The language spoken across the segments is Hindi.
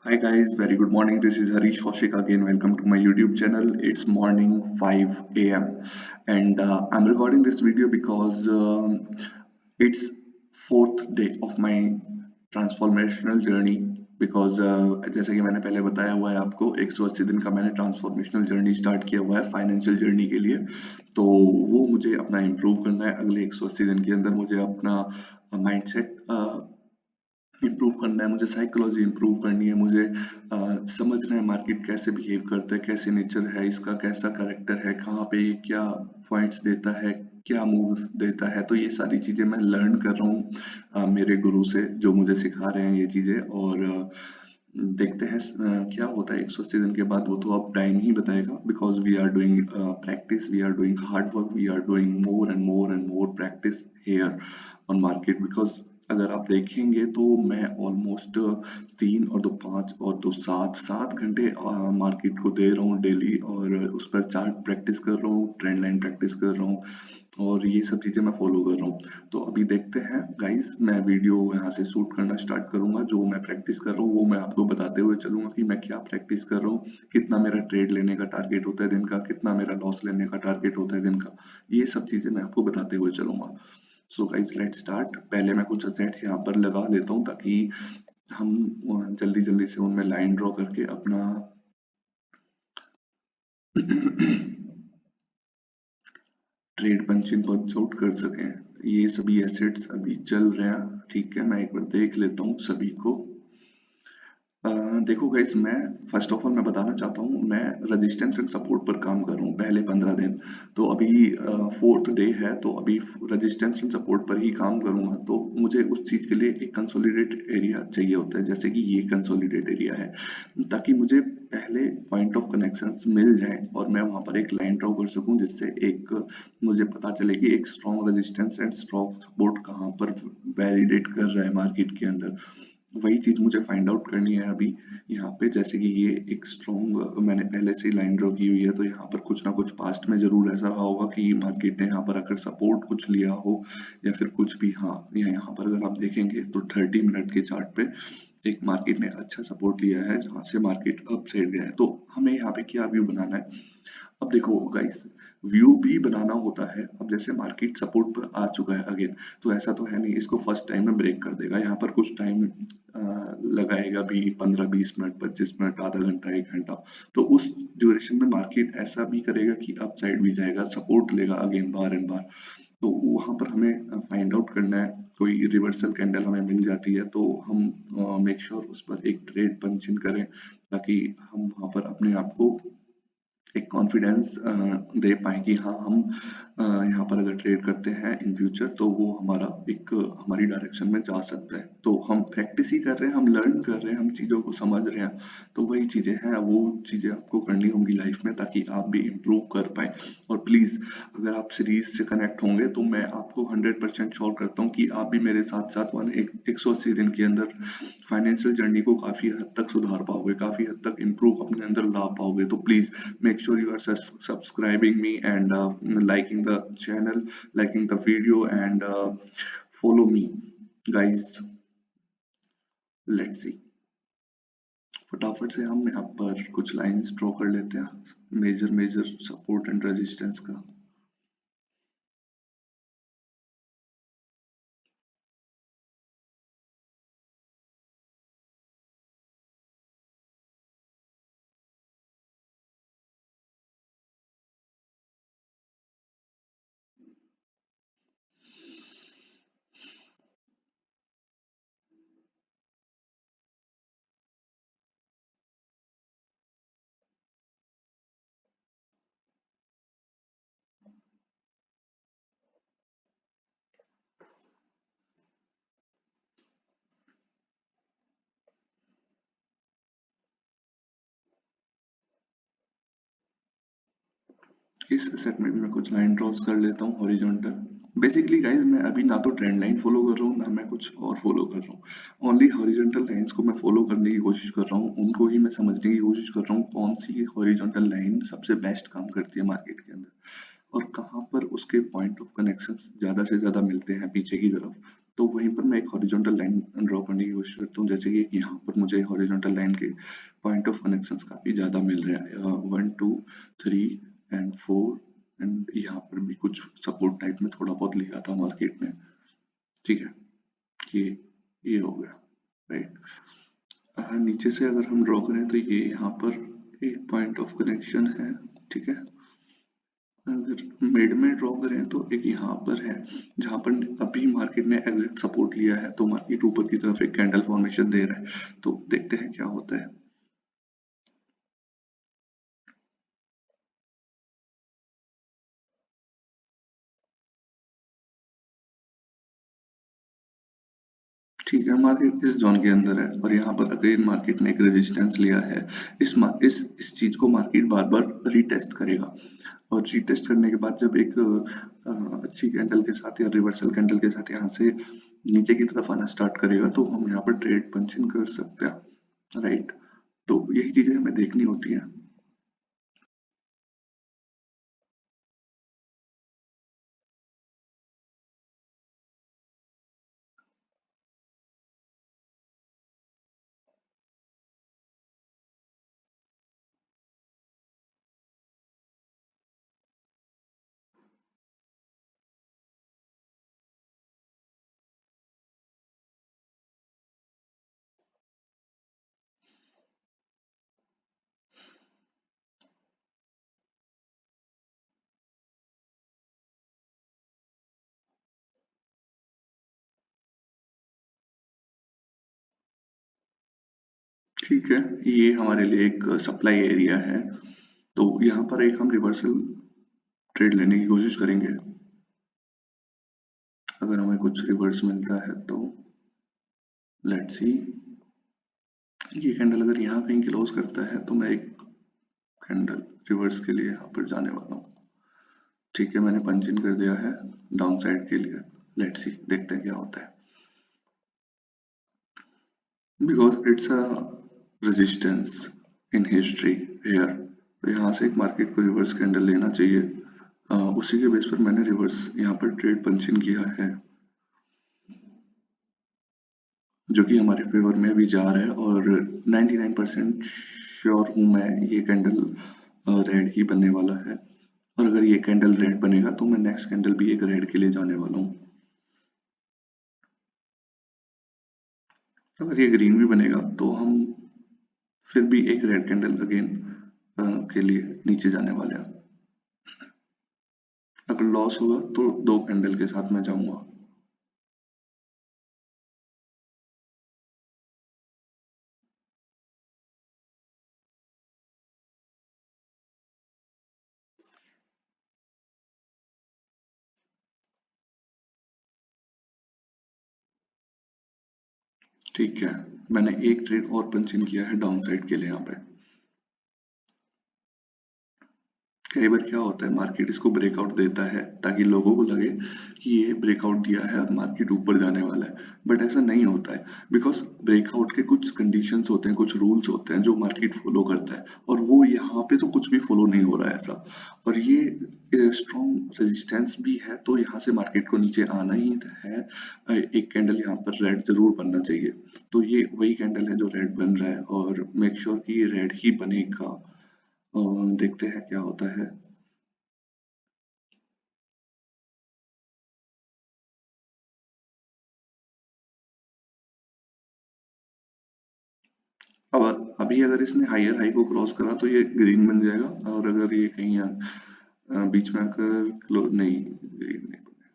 Hi guys, very good morning. This is Harish Kaushik again. Welcome to my YouTube channel. It's morning 5 a.m. and I'm recording this video because it's fourth day of my transformational journey. Because जैसे कि मैंने पहले बताया हुआ है आपको 180 दिन का मैंने ट्रांसफॉर्मेशनल जर्नी स्टार्ट किया हुआ है फाइनेंशियल जर्नी के लिए। तो वो मुझे अपना इम्प्रूव करना है। अगले 180 दिन के अंदर मुझे अपना माइंडसेट इम्प्रूव करना है, मुझे साइकोलॉजी इम्प्रूव करनी है, मुझे समझना है मार्केट कैसे बिहेव करता है, कैसे नेचर है इसका, कैसा करेक्टर है, कहाँ पे ये क्या पॉइंट्स देता है, क्या मूव देता है। तो ये सारी चीज़ें मैं लर्न कर रहा हूँ मेरे गुरु से, जो मुझे सिखा रहे हैं ये चीज़ें। और देखते हैं क्या होता है 180 दिन के बाद। वो तो अब टाइम ही बताएगा, because we are doing practice, we are doing hard work, we are doing more and more and more practice here on market. Because अगर आप देखेंगे तो मैं ऑलमोस्ट 3 और 2 5 और 2 7 घंटे मार्केट को दे रहा हूँ डेली, और उस पर चार्ट प्रैक्टिस कर रहा हूँ, ट्रेंड लाइन प्रैक्टिस कर रहा हूँ, और ये सब चीजें मैं फॉलो कर रहा हूँ। तो अभी देखते हैं गाइस, मैं वीडियो यहाँ से शूट करना स्टार्ट करूंगा। जो मैं प्रैक्टिस कर रहा हूँ वो मैं आपको बताते हुए चलूंगा कि मैं क्या प्रैक्टिस कर रहा हूँ, कितना मेरा ट्रेड लेने का टारगेट होता है दिन का, कितना मेरा लॉस लेने का टारगेट होता है दिन का। ये सब चीजें मैं आपको बताते हुए चलूंगा। So guys let's start. पहले मैं कुछ असेट्स यहाँ पर लगा लेता हूँ, ताकि हम जल्दी जल्दी से उनमें लाइन ड्रॉ करके अपना ट्रेड पंचिंग को आउट कर सकें। ये सभी एसेट्स अभी चल रहे हैं, ठीक है। मैं एक बार देख लेता हूँ सभी को। देखो गाइस, मैं फर्स्ट ऑफ ऑल मैं बताना चाहता हूँ, मैं रेजिस्टेंस एंड सपोर्ट पर काम कर रहा हूँ पहले 15 दिन। तो अभी फोर्थ डे है, तो अभी रेजिस्टेंस एंड सपोर्ट पर ही काम करूंगा। तो मुझे उस चीज के लिए एक कंसोलिडेट एरिया चाहिए होता है, जैसे कि ये कंसोलिडेट एरिया है, ताकि मुझे पहले पॉइंट ऑफ कनेक्शंस मिल जाए और मैं वहां पर एक लाइन ड्रॉ कर सकूं, जिससे एक मुझे पता चले कि एक strong resistance and strong support कहाँ पर वैलिडेट कर रहा है मार्केट के अंदर। वही चीज मुझे फाइंड आउट करनी है अभी यहाँ पे। जैसे कि ये एक स्ट्रॉन्ग मैंने पहले से ही लाइन ड्रॉ की हुई है, तो यहाँ पर कुछ ना कुछ पास्ट में जरूर ऐसा रहा होगा कि मार्केट ने यहाँ पर अगर सपोर्ट कुछ लिया हो, या फिर कुछ भी। हाँ, यहाँ पर अगर आप देखेंगे तो 30 मिनट के चार्ट पे एक मार्केट ने अच्छा सपोर्ट लिया है, जहां से मार्केट अप साइड गया है। तो हमें यहाँ पे क्या व्यू बनाना है? अब देखो गाइस, व्यू भी बनाना होता है। अब जैसे मार्केट सपोर्ट पर आ चुका है अगेन, तो ऐसा तो है नहीं इसको फर्स्ट टाइम में ब्रेक कर देगा। यहाँ पर कुछ टाइम लगाएगा भी, 15-20 मिनट, 25 मिनट, आधा घंटा, 1 घंटा। तो उस ड्यूरेशन में मार्केट ऐसा भी करेगा कि अप साइड भी जाएगा, सपोर्ट लेगा अगेन बार एंड बार। तो वहां पर हमें फाइंड आउट करना है। कोई रिवर्सल कैंडल हमें मिल जाती है तो हम मेक श्योर उस पर एक ट्रेड पंच इन करें, ताकि हम वहां पर अपने आप को एक कॉन्फिडेंस दे पाए कि हाँ, हम यहाँ पर अगर ट्रेड करते हैं इन फ्यूचर, तो वो हमारा एक हमारी डायरेक्शन में जा सकता है। तो हम प्रैक्टिस ही कर रहे हैं, हम लर्न कर रहे हैं, हम चीज़ों को समझ रहे हैं। तो वही चीज़ें हैं, वो चीज़ें आपको करनी होंगी लाइफ में, ताकि आप भी इम्प्रूव कर पाए। और प्लीज़, अगर आप सीरीज से कनेक्ट होंगे तो मैं आपको 100% श्योर करता हूँ कि आप भी मेरे साथ साथ 180 दिन के अंदर फाइनेंशियल जर्नी को काफ़ी हद तक सुधार पाओगे, काफ़ी हद तक इम्प्रूव अपने अंदर ला पाओगे। तो please make sure you are subscribing me and liking the channel, liking the video, and follow me guys. Let's see, फटाफट से हम यहाँ पर कुछ लाइंस ड्रॉ कर लेते हैं major major support and resistance का। इस सेट में भी मैं कुछ लाइन ड्रॉस कर लेता हूँ हॉरिजॉन्टल। बेसिकली गाइज, मैं अभी ना तो ट्रेंड लाइन फॉलो कर रहा हूँ, ना मैं कुछ और फॉलो कर रहा हूँ। ओनली हॉरिजॉन्टल लाइंस को मैं फॉलो करने की कोशिश कर रहा हूँ, उनको ही मैं समझने की कोशिश कर रहा हूँ कौन सी हॉरिजॉन्टल लाइन सबसे बेस्ट काम करती है मार्केट के अंदर, और कहाँ पर उसके पॉइंट ऑफ कनेक्शन ज्यादा से ज्यादा मिलते हैं पीछे की तरफ। तो वहीं पर मैं एक हॉरिजॉन्टल लाइन ड्रॉ करने की कोशिश करता हूँ, जैसे कि यहाँ पर मुझे हॉरिजॉन्टल लाइन के पॉइंट ऑफ कनेक्शंस काफी ज्यादा मिल रहे हैं, 1 2 3 एंड 4, एंड यहाँ पर भी कुछ सपोर्ट टाइप में थोड़ा बहुत लिखा था मार्केट में। ठीक है, ये हो गया, राइट। नीचे से अगर हम ड्रॉ करें तो ये यहाँ पर एक पॉइंट ऑफ कनेक्शन है। ठीक है, अगर मिड में ड्रॉ करें तो एक यहाँ पर है जहाँ पर अभी मार्केट ने एग्जिट सपोर्ट लिया है, तो मार्केट ऊपर की तरफ एक कैंडल फॉर्मेशन दे रहा है, तो देखते हैं क्या होता है। ठीक है, मार्केट इस जोन के अंदर है और यहाँ पर अगेन मार्केट ने एक रेजिस्टेंस लिया है। इस चीज को मार्केट बार बार रीटेस्ट करेगा, और रीटेस्ट करने के बाद जब एक अच्छी कैंडल के साथ या रिवर्सल कैंडल के साथ यहाँ से नीचे की तरफ आना स्टार्ट करेगा, तो हम यहाँ पर ट्रेड पंच इन कर सकते हैं, राइट। तो यही चीजें हमें देखनी होती हैं। ठीक है, ये हमारे लिए एक सप्लाई एरिया है, तो यहाँ पर एक हम रिवर्सल ट्रेड लेने की कोशिश करेंगे। अगर हमें कुछ रिवर्स मिलता है तो लेट्स सी। ये कैंडल अगर यहाँ कहीं क्लोज करता है तो मैं एक कैंडल रिवर्स के लिए यहाँ पर जाने वाला हूँ। ठीक है, मैंने पंच इन कर दिया है डाउन साइड के लिए। लेट्स सी, देखते हैं क्या होता है। Because it's a resistance in history here, तो यहाँ से एक मार्केट को रिवर्स कैंडल लेना चाहिए। उसी के बेस पर मैंने रिवर्स यहाँ पर ट्रेड पंच इन किया है, जो कि हमारे फेवर में भी जा रहा है, और 99% श्योर हूँ मैं ये कैंडल रेड ही बनने वाला है। और अगर ये कैंडल रेड बनेगा तो मैं नेक्स्ट कैंडल भी एक रेड के लिए जाने वाला हूँ। अगर ये ग्रीन भी बनेगा तो हम फिर भी एक रेड कैंडल अगेन के लिए नीचे जाने वाले हैं। अगर लॉस हुआ तो दो कैंडल के साथ मैं जाऊंगा। ठीक है, मैंने एक ट्रेड और पंच इन किया है डाउन साइड के लिए यहाँ पे। कई बार क्या होता है, मार्केट इसको ब्रेकआउट देता है ताकि लोगों को लगे कि ये ब्रेकआउट दिया है और मार्केट ऊपर जाने वाला है, बट ऐसा नहीं होता है। बिकॉज ब्रेकआउट के कुछ कंडीशंस होते हैं, कुछ रूल्स होते हैं जो मार्केट फॉलो करता है, और वो यहाँ पे तो कुछ भी फॉलो नहीं हो रहा है ऐसा। और ये स्ट्रॉन्ग रेजिस्टेंस भी है, तो यहाँ से मार्केट को नीचे आना ही है। एक कैंडल यहाँ पर रेड जरूर बनना चाहिए, तो ये वही कैंडल है जो रेड बन रहा है, और मेक श्योर कि ये रेड ही बनेगा। देखते हैं क्या होता है। अब अभी अगर इसने हायर हाई को क्रॉस करा तो ये ग्रीन बन जाएगा, और अगर ये कहीं बीच में आकर नहीं, ग्रीन नहीं बनेगा।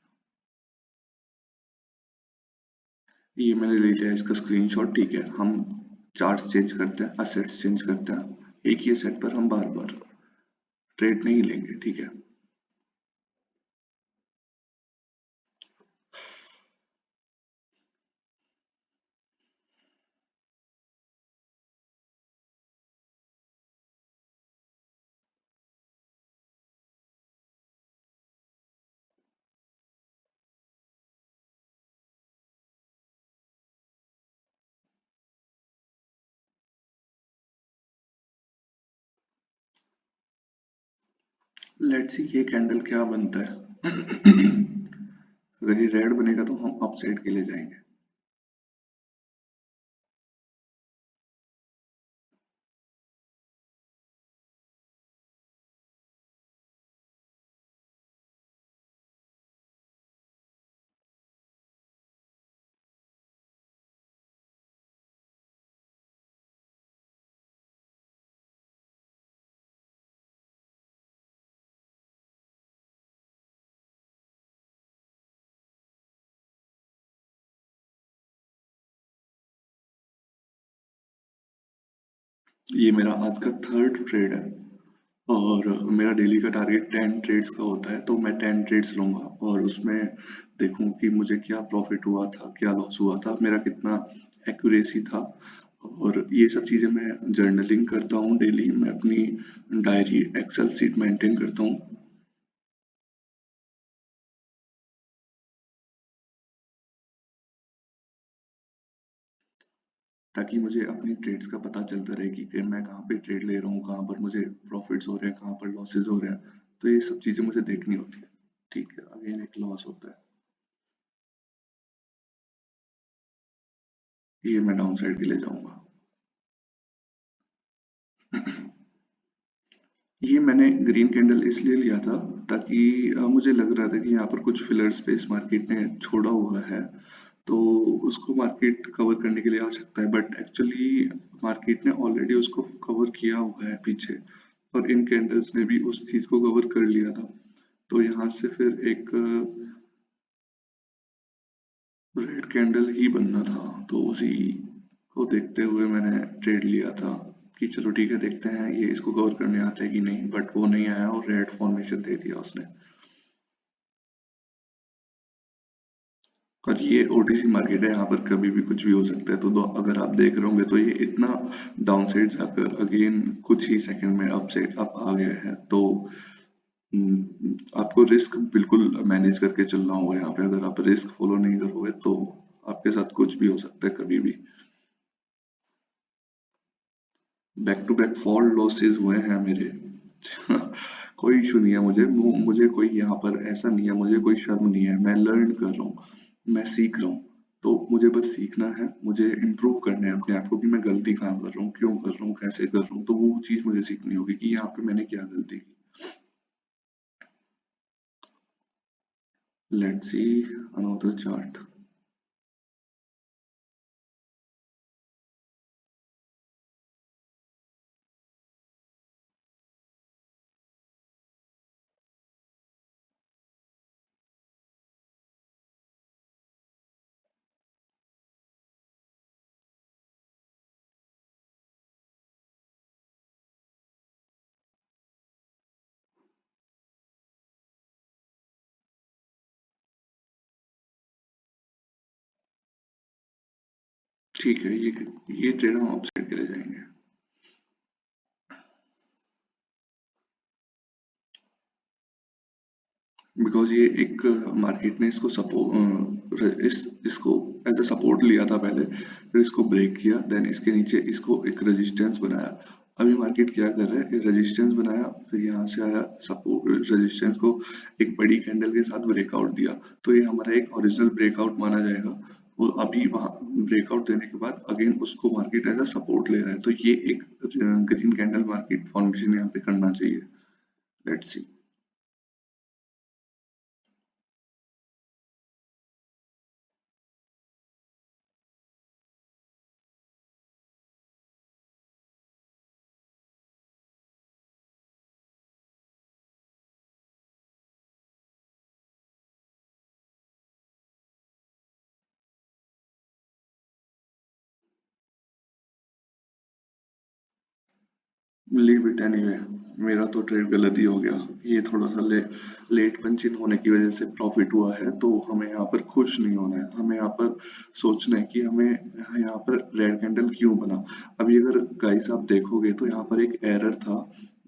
ये मैंने ले लिया इसका स्क्रीनशॉट। ठीक है, हम चार्ट्स चेंज करते हैं, असेट्स चेंज करते हैं, एक ही असेट पर हम बार बार ट्रेड नहीं लेंगे। ठीक है, लेट्स सी ये कैंडल क्या बनता है। अगर ये रेड बनेगा तो हम अप साइड के लिए जाएंगे। ये मेरा आज का थर्ड ट्रेड है और मेरा डेली का टारगेट 10 ट्रेड्स का होता है, तो मैं 10 ट्रेड्स लूंगा और उसमें देखूं कि मुझे क्या प्रॉफिट हुआ था, क्या लॉस हुआ था, मेरा कितना एक्यूरेसी था। और ये सब चीजें मैं जर्नलिंग करता हूँ डेली, मैं अपनी डायरी एक्सेल सीट मेंटेन करता हूँ ताकि मुझे अपनी ट्रेड्स का पता चलता रहे कि मैं कहाँ पे ट्रेड ले रहा हूँ, कहाँ पर मुझे प्रॉफिट्स हो रहे हैं, कहाँ पर लॉसेस हो रहे हैं। तो ये सब चीजें मुझे देखनी होती है। ठीक है, अगेन एक लॉस होता है, ये मैं डाउन साइड के लिए जाऊंगा। ये मैंने ग्रीन कैंडल इसलिए लिया था ताकि मुझे लग रहा था कि यहाँ पर कुछ फिलर स्पेस मार्केट ने छोड़ा हुआ है, तो उसको मार्केट कवर करने के लिए आ सकता है, बट एक्चुअली मार्केट ने ऑलरेडी उसको कवर किया हुआ है पीछे, और इन कैंडल्स ने भी उस चीज को कवर कर लिया था। तो यहाँ से फिर एक रेड कैंडल ही बनना था, तो उसी को देखते हुए मैंने ट्रेड लिया था कि चलो ठीक है, देखते हैं ये इसको कवर करने आता है कि नहीं, बट वो नहीं आया और रेड फॉर्मेशन दे दिया उसने। और ये ओटीसी मार्केट है, यहाँ पर कभी भी कुछ भी हो सकता है, तो अगर आप देख रहे होंगे तो ये इतना डाउन साइड जाकर अगेन कुछ ही सेकंड में अप साइड अप आ गया है, तो आपको रिस्क बिल्कुल मैनेज करके चलना होगा यहाँ पे। अगर आप रिस्क फॉलो नहीं करोगे तो आपके साथ कुछ भी हो सकता है कभी भी। Back to back fall losses हुए हैं मेरे। कोई इशू नहीं है मुझे, मुझे कोई यहाँ पर ऐसा नहीं है, मुझे कोई शर्म नहीं है, मैं लर्न कर रहा हूँ, मैं सीख रहा हूँ। तो मुझे बस सीखना है, मुझे इम्प्रूव करना है अपने आप को कि मैं गलती कहाँ कर रहा हूँ, क्यों कर रहा हूँ, कैसे कर रहा हूँ, तो वो चीज मुझे सीखनी होगी कि यहाँ पे मैंने क्या गलती की। Let's see another chart. ठीक है, ये ट्रेड हम अपसाइड के लिए जाएंगे। बिकॉज ये एक मार्केट ने इसको सपोर्ट इसको एज अ सपोर्ट लिया था पहले, फिर इसको ब्रेक किया, देन इसके नीचे इसको एक रेजिस्टेंस बनाया। अभी मार्केट क्या कर रहा है, रेजिस्टेंस बनाया, फिर यहाँ से आया सपोर्ट, रेजिस्टेंस को एक बड़ी कैंडल के साथ ब्रेकआउट दिया, तो ये हमारा एक ओरिजिनल ब्रेकआउट माना जाएगा। वो अभी वहां ब्रेकआउट देने के बाद अगेन उसको मार्केट एज अ सपोर्ट ले रहा है, तो ये एक ग्रीन कैंडल मार्केट फॉर्मेशन यहाँ पे करना चाहिए। Let's see. Leave it anyway, मेरा तो ट्रेड गलत ही हो गया। ये थोड़ा सा लेट पंचिंग होने की वजह से प्रॉफिट हुआ है, तो हमें यहाँ पर खुश नहीं होना है, हमें यहाँ पर सोचना है कि हमें यहाँ पर रेड कैंडल क्यों बना। अभी अगर गाइस आप देखोगे तो यहाँ पर एक एरर था,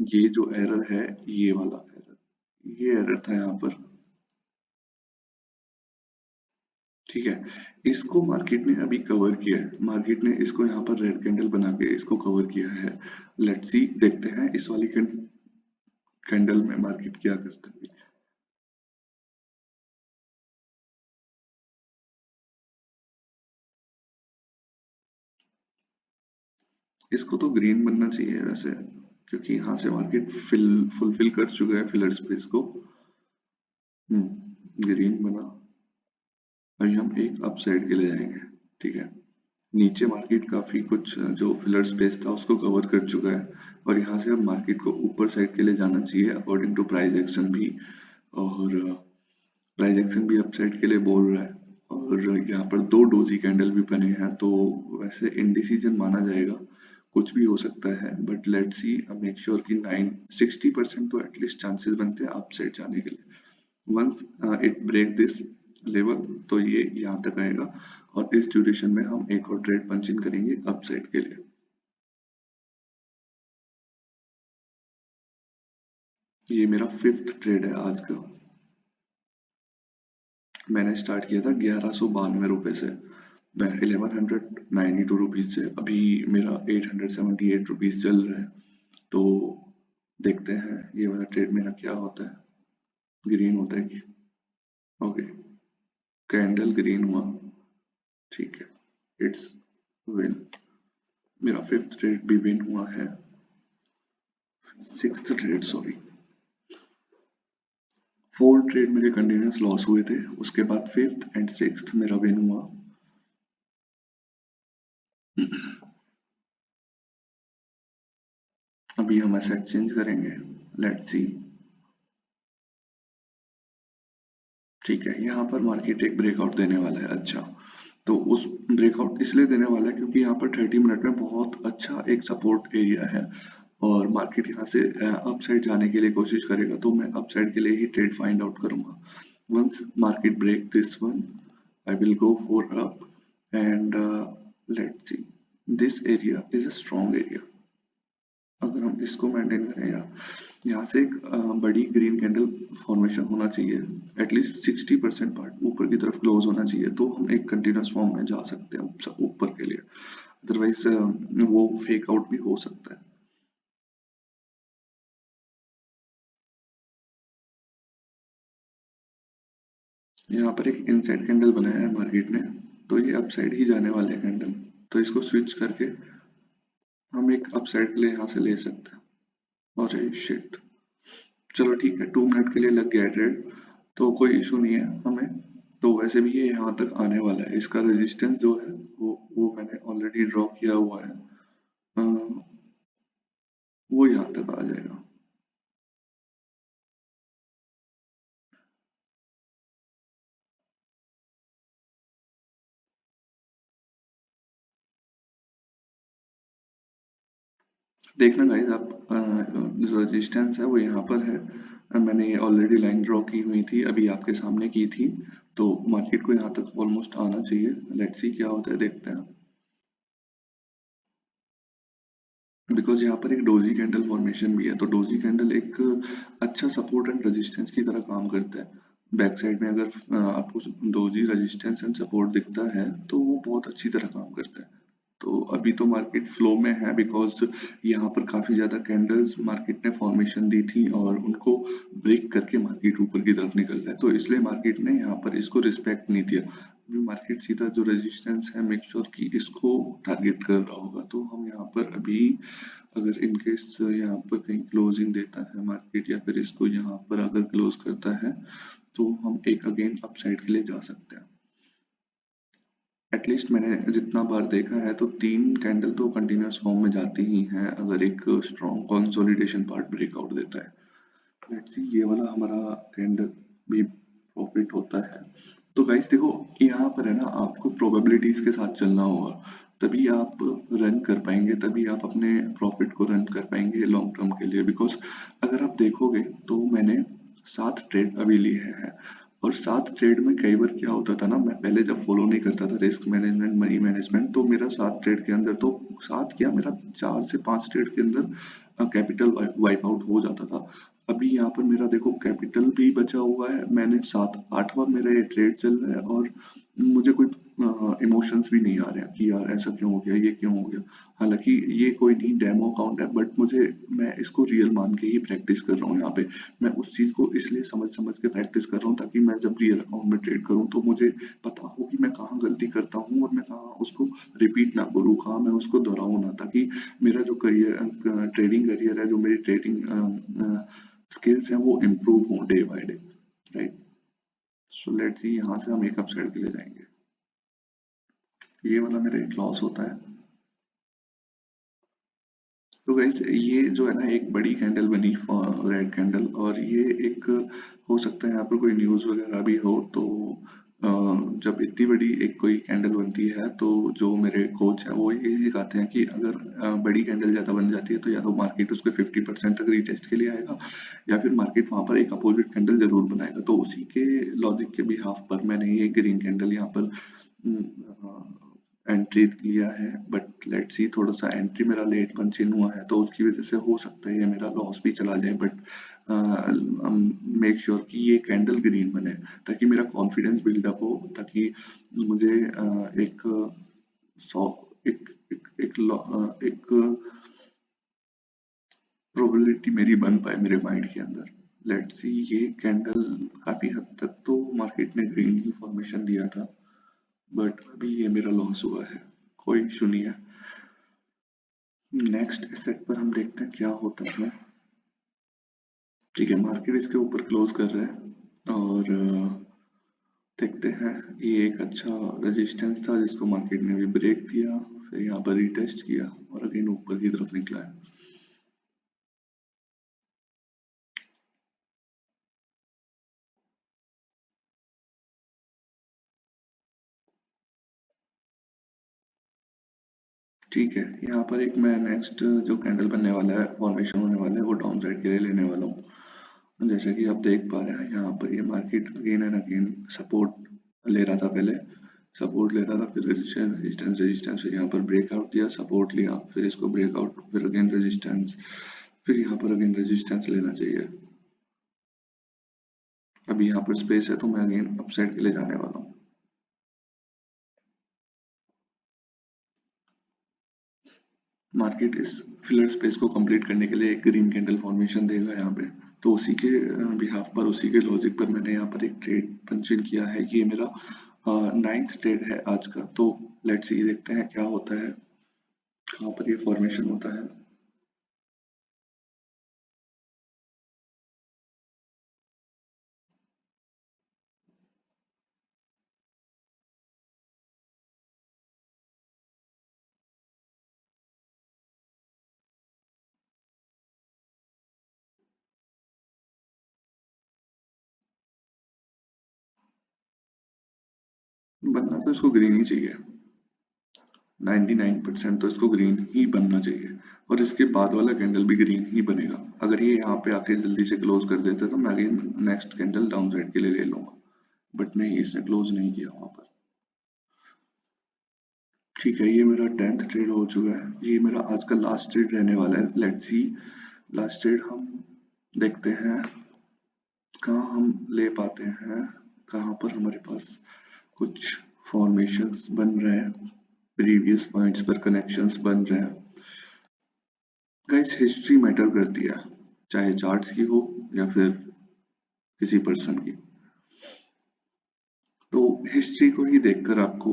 ये जो एरर है, ये वाला एरर, ये एरर था यहाँ पर। ठीक है, इसको मार्केट ने अभी कवर किया है, मार्केट ने इसको यहाँ पर रेड कैंडल बना के इसको कवर किया है। लेट्स सी, देखते हैं इस वाली कैंडल में मार्केट क्या करता है। इसको तो ग्रीन बनना चाहिए वैसे, क्योंकि यहाँ से मार्केट फुलफिल कर चुका है फिलर स्पेस को। ग्रीन बना। अभी हम एक अप साइड के लिए जाएंगे। ठीक है। नीचे मार्केट काफी कुछ जो फिलर स्पेस था उसको कवर कर चुका है, और यहाँ से अब मार्केट को ऊपर साइड के लिए जाना चाहिए अकॉर्डिंग टू प्राइस एक्शन भी। और प्राइस एक्शन भी अप साइड के लिए बोल रहा है। और यहाँ पर दो डोजी कैंडल भी बने हैं, तो वैसे इनडिसीजन माना जाएगा, कुछ भी हो सकता है, but let's see, make sure कि 60% तो एटलीस्ट चांसेस बनते हैं अप साइड जाने के लिए। Once it break this level तो ये यहाँ तक आएगा, और इस ड्यूरेशन में हम एक और ट्रेड पंच इन करेंगे अप साइड के लिए। ये मेरा 5th ट्रेड है आज का। मैंने स्टार्ट किया था 1192 रुपए से, मैं 1192 रुपीज से, अभी मेरा 878 रुपीज चल रहा है। तो देखते हैं ये वाला ट्रेड मेरा क्या होता है। ग्रीन होता है कि ओके, कैंडल ग्रीन हुआ, ठीक है, इट्स विन। मेरा 5th ट्रेड भी विन हुआ है। 6th ट्रेड सॉरी, 4 ट्रेड मेरे कंटिन्यूस लॉस हुए थे, उसके बाद 5th एंड 6th मेरा विन हुआ। अभी हम एसेट चेंज करेंगे, लेट्स सी। ठीक है, यहाँ पर मार्केट एक ब्रेकआउट देने वाला है। अच्छा, तो उस ब्रेकआउट इसलिए देने वाला है क्योंकि यहाँ पर 30 मिनट में बहुत अच्छा एक सपोर्ट एरिया है, और मार्केट यहाँ से अप साइड जाने के लिए कोशिश करेगा, तो मैं अप साइड के लिए ही ट्रेड फाइंड आउट करूंगा। Once market break this one, I will go for up, and let's see, this area is a strong area. अगर हम इसको मेंटेन करें, या यहाँ से एक बड़ी ग्रीन कैंडल फॉर्मेशन होना चाहिए, एटलीस्ट 60% पार्ट ऊपर की तरफ क्लोज होना चाहिए, तो हम एक कंटिन्यूस फॉर्म में जा सकते हैं ऊपर के लिए। अदरवाइज वो फेक आउट भी हो सकता है। यहाँ पर एक इनसाइड कैंडल बनाया है मार्केट ने, तो ये अपसाइड ही जाने वाले हैं कैंडल, तो इसको स्विच करके हम एक अपसाइड के लिए यहाँ से ले सकते हैं। और शिट, चलो ठीक है, 2 मिनट के लिए लग गया ट्रेड, तो कोई इशू नहीं है हमें। तो वैसे भी ये यहाँ तक आने वाला है, इसका रेजिस्टेंस जो है वो मैंने ऑलरेडी ड्रॉ किया हुआ है। अ, वो यहाँ तक आ जाएगा। देखना गाइस आप, जो रेजिस्टेंस है वो यहाँ पर है। मैंने ऑलरेडी लाइन ड्रॉ की हुई थी, अभी आपके सामने की थी, तो मार्केट को यहाँ तक ऑलमोस्ट आना चाहिए। लेट्स सी क्या होता है, देखते हैं। बिकॉज यहाँ पर एक डोजी कैंडल फॉर्मेशन भी है, तो डोजी कैंडल एक अच्छा सपोर्ट एंड रेजिस्टेंस की तरह काम करता है। बैक साइड में अगर आपको डोजी रेजिस्टेंस एंड सपोर्ट दिखता है तो वो बहुत अच्छी तरह काम करता है। तो अभी तो मार्केट फ्लो में है, बिकॉज यहाँ पर काफी ज्यादा कैंडल्स मार्केट ने फॉर्मेशन दी थी, और उनको ब्रेक करके मार्केट ऊपर की तरफ निकल रहा है, तो इसलिए मार्केट ने यहाँ पर इसको रिस्पेक्ट नहीं दिया। अभी मार्केट सीधा जो रेजिस्टेंस है, मेक श्योर कि इसको टारगेट कर रहा होगा, तो हम यहाँ पर अभी, अगर इन केस यहाँ पर कहीं क्लोजिंग देता है मार्केट, या फिर इसको यहाँ पर अगर क्लोज करता है, तो हम एक अगेन अपसाइड के लिए जा सकते हैं। एटलीस्ट मैंने जितना बार देखा है तो 3 कैंडल तो कंटिन्यूस फॉर्म में जाती ही हैं अगर एक स्ट्रॉन्ग कंसोलिडेशन पार्ट ब्रेकआउट देता है। लेट्स सी, ये वाला हमारा कैंडल भी प्रॉफिट होता है। तो गाइस देखो, यहाँ पर है ना, आपको प्रोबेबिलिटीज के साथ चलना होगा, तभी आप रन कर पाएंगे, तभी आप अपने प्रॉफिट को रन कर पाएंगे लॉन्ग टर्म के लिए। बिकॉज अगर आप देखोगे तो मैंने 7 ट्रेड अभी लिए हैं, और 7 ट्रेड में कई बार क्या होता था ना, मैं पहले जब फॉलो नहीं करता था रिस्क मैनेजमेंट, मनी मैनेजमेंट, तो मेरा 7 ट्रेड के अंदर तो, सात क्या, मेरा 4 से 5 ट्रेड के अंदर कैपिटल वाइप आउट हो जाता था। अभी यहाँ पर मेरा देखो कैपिटल भी बचा हुआ है, मैंने 7 8वां मेरा ये ट्रेड चल रहा है, और मुझे कोई इमोशंस भी नहीं आ रहे हैं कि यार ऐसा क्यों हो गया, ये क्यों हो गया। हालांकि ये कोई नहीं डेमो अकाउंट है, बट मैं इसको रियल मान के ही प्रैक्टिस कर रहा हूँ यहाँ पे। मैं उस चीज को इसलिए समझ समझ के प्रैक्टिस कर रहा हूँ ताकि मैं जब रियल अकाउंट में ट्रेड करूँ तो मुझे पता हो कि मैं कहाँ गलती करता हूँ और मैं कहाँ उसको रिपीट ना करूँ, कहाँ मैं उसको दोहराऊँ ना, ताकि मेरा जो करियर ट्रेडिंग करियर है, जो मेरी ट्रेडिंग स्किल्स हैं वो इम्प्रूव हों day by day, right. So let's see, यहाँ से हम एक अपसाइड के लिए जाएंगे। ये वाला मेरा एक लॉस होता है। तो गाइस ये जो है ना एक बड़ी कैंडल बनी, रेड कैंडल, और ये एक हो सकता है यहाँ पर कोई न्यूज़ वगैरह भी हो तो जब इतनी बड़ी एक कोई कैंडल बनती है तो जो मेरे कोच हैं वो यही सिखाते हैं कि अगर बड़ी कैंडल ज़्यादा बन जाती है तो या तो मार्केट उसके 50% तक रीटेस्ट के लिए आएगा, या फिर मार्केट वहां पर एक अपोजिट कैंडल जरूर बनाएगा। तो उसी के लॉजिक के बिहाफ पर मैंने ये ग्रीन कैंडल यहाँ पर एंट्री लिया है। बट लेट्स सी, थोड़ा सा एंट्री मेरा लेट पंच इन हुआ है तो उसकी वजह से हो सकता है ये मेरा लॉस भी चला जाए। बट मेक श्योर कि ये कैंडल ग्रीन बने ताकि मेरा कॉन्फिडेंस बिल्डअप हो, ताकि मुझे एक सौ एक एक एक, एक प्रोबेबिलिटी मेरी बन पाए मेरे माइंड के अंदर। लेट्स सी, ये कैंडल काफी हद तक तो मार्केट ने ग्रीन ही फॉर्मेशन दिया था, बट अभी ये मेरा लॉस हुआ है। कोई इशू नहीं है। नेक्स्ट एसेट पर हम देखते हैं क्या होता है। ठीक है, मार्केट इसके ऊपर क्लोज कर रहा है और देखते हैं। ये एक अच्छा रेजिस्टेंस था जिसको मार्केट ने भी ब्रेक दिया, फिर यहाँ पर रिटेस्ट किया और अगेन ऊपर की तरफ निकला है। ठीक है, यहाँ पर एक मैं नेक्स्ट जो कैंडल बनने वाला है, फॉर्मेशन होने वाला है, वो डाउन साइड के लिए लेने वाला हूँ। जैसे कि आप देख पा रहे हैं यहाँ पर ये market again and again support ले रहा था। पहले सपोर्ट ले रहा था, फिर रेजिस्टेंस रेजिस्टेंस रेजिस्टेंस, फिर यहाँ पर ब्रेकआउट दिया, सपोर्ट लिया, फिर इसको ब्रेकआउट, फिर अगेन रेजिस्टेंस, फिर यहाँ पर अगेन रेजिस्टेंस लेना चाहिए। अभी यहाँ पर स्पेस है तो मैं अगेन अपसाइड के लिए जाने वाला हूँ। मार्केट इस फिलर स्पेस को कंप्लीट करने के लिए एक ग्रीन कैंडल फॉर्मेशन देगा यहाँ पे, तो उसी के बिहाफ पर, उसी के लॉजिक पर मैंने यहाँ पर एक ट्रेड पंचिंग किया है। ये मेरा 9th ट्रेड है आज का। तो लेट्स सी, देखते हैं क्या होता है, कहाँ पर ये फॉर्मेशन होता है। बनना तो इसको ग्रीन ही चाहिए, 99% तो इसको ग्रीन ही बनना चाहिए, और इसके बाद वाला कैंडल भी ग्रीन ही बनेगा। अगर ये यहाँ पे आके जल्दी से क्लोज कर देते तो मैं again next candle down side के लिए ले लूंगा, बट नहीं, इसने क्लोज नहीं किया वहां पर। ठीक है, ये मेरा 10th ट्रेड हो चुका है। ये मेरा आज का लास्ट ट्रेड रहने वाला है। लेट्स सी, लास्ट ट्रेड हम देखते हैं कहाँ हम ले पाते हैं, कहाँ पर हमारे पास कुछ फॉर्मेशंस बन रहे हैं, प्रीवियस पॉइंट्स पर कनेक्शंस बन रहे हैं। गाइस हिस्ट्री मैटर करती है, चाहे चार्ट्स की हो या फिर किसी पर्सन की। तो हिस्ट्री को ही देखकर आपको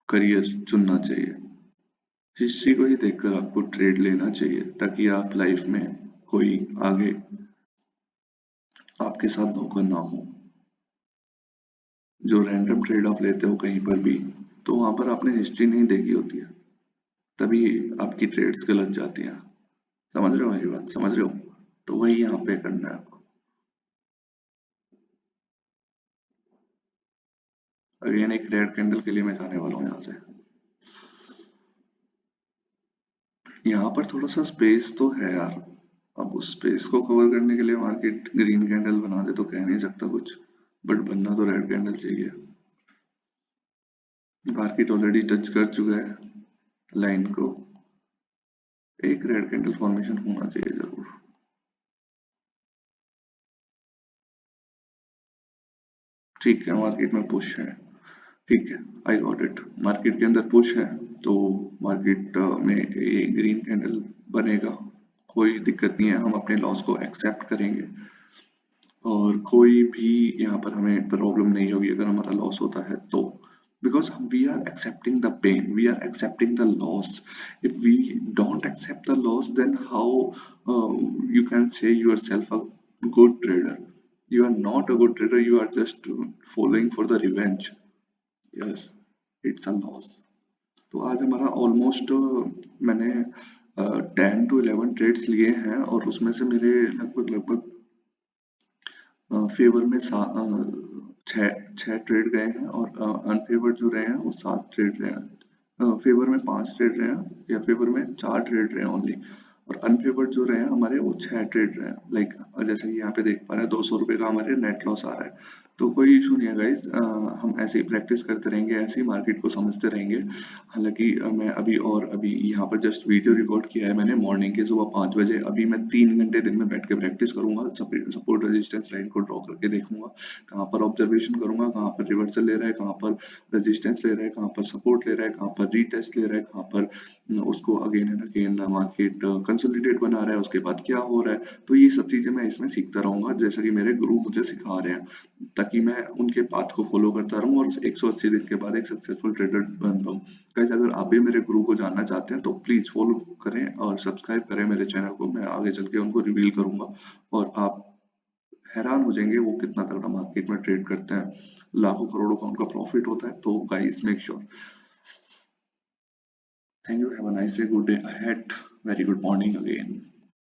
करियर चुनना चाहिए, हिस्ट्री को ही देखकर आपको ट्रेड लेना चाहिए, ताकि आप लाइफ में कोई आगे आपके साथ धोखा ना हो। जो रैंडम ट्रेड आप लेते हो कहीं पर भी, तो वहां पर आपने हिस्ट्री नहीं देखी होती है, तभी आपकी ट्रेड्स गलत जाती हैं। समझ रहे हो मेरी बात, समझ रहे हो? तो वही यहाँ पे करना है आपको। अगेन एक रेड कैंडल के लिए मैं जाने वाला हूँ यहाँ से। यहाँ पर थोड़ा सा स्पेस तो है यार, अब उस स्पेस को कवर करने के लिए मार्केट ग्रीन कैंडल बना दे तो कह नहीं सकता कुछ, बट बनना तो रेड कैंडल चाहिए। मार्केट ऑलरेडी टच कर चुका है लाइन को, एक रेड कैंडल फॉर्मेशन होना चाहिए जरूर। ठीक है, मार्केट में पुश है, ठीक है, आई गॉट इट। मार्केट के अंदर पुश है, तो मार्केट में ये ग्रीन कैंडल बनेगा, कोई दिक्कत नहीं है, हम अपने लॉस को एक्सेप्ट करेंगे और कोई भी यहाँ पर हमें प्रॉब्लम नहीं होगी अगर हमारा लॉस होता है तो, because we are accepting the pain, we are accepting the loss. If we don't accept the loss, then how you can say yourself a good trader? You are not a good trader, you are just following for the revenge. Yes, it's a loss. तो आज हमारा ऑलमोस्ट मैंने 10 to 11 ट्रेड्स लिए हैं और उसमें से मेरे लगभग लगभग फेवर में छः छः ट्रेड गए हैं और अनफेवर जो रहे हैं वो 7 ट्रेड रहे हैं। फेवर में 5 ट्रेड रहे हैं या फेवर में 4 ट्रेड रहे हैं ओनली, और अनफेवर जो रहे हैं हमारे वो 6 ट्रेड रहे हैं। लाइक जैसे कि यहाँ पे देख पा रहे हैं 200 रुपये का हमारे नेट लॉस आ रहा है। तो कोई इशू नहीं है गाइज, हम ऐसे ही प्रैक्टिस करते रहेंगे, ऐसे ही मार्केट को समझते रहेंगे। हालांकि मैं अभी यहाँ पर जस्ट वीडियो रिकॉर्ड किया है मैंने मॉर्निंग के सुबह 5 बजे। अभी मैं 3 घंटे दिन में बैठ के प्रैक्टिस करूंगा, सपोर्ट रेजिस्टेंस लाइन को ड्रॉ करके देखूंगा कहाँ पर ऑब्जर्वेशन करूंगा, कहाँ पर रिवर्सल ले रहा है, कहाँ पर रेजिस्टेंस ले रहा है, कहाँ पर सपोर्ट ले रहा है, कहाँ पर रीटेस्ट ले रहा है, कहाँ पर उसको again and again market consolidate बना रहा है, उसके बाद क्या हो रहा है। तो ये सब चीजें मैं इसमें सीखता रहूंगा जैसा कि मेरे गुरु मुझे सिखा रहे हैं, ताकि मैं उनके पाथ को फॉलो करता रहूं और 180 दिन के बाद एक सक्सेसफुल ट्रेडर बन पाऊं। गाइस, अगर आप भी मेरे गुरु को जानना चाहते हैं तो प्लीज फॉलो करें और सब्सक्राइब करें मेरे चैनल को, मैं आगे चल के उनको रिवील करूंगा और आप हैरान हो जाएंगे वो कितना तगड़ा मार्केट में ट्रेड करते हैं, लाखों करोड़ों का उनका प्रॉफिट होता है। तो guys make sure, thank you, have a nice day, good day ahead, very good morning again.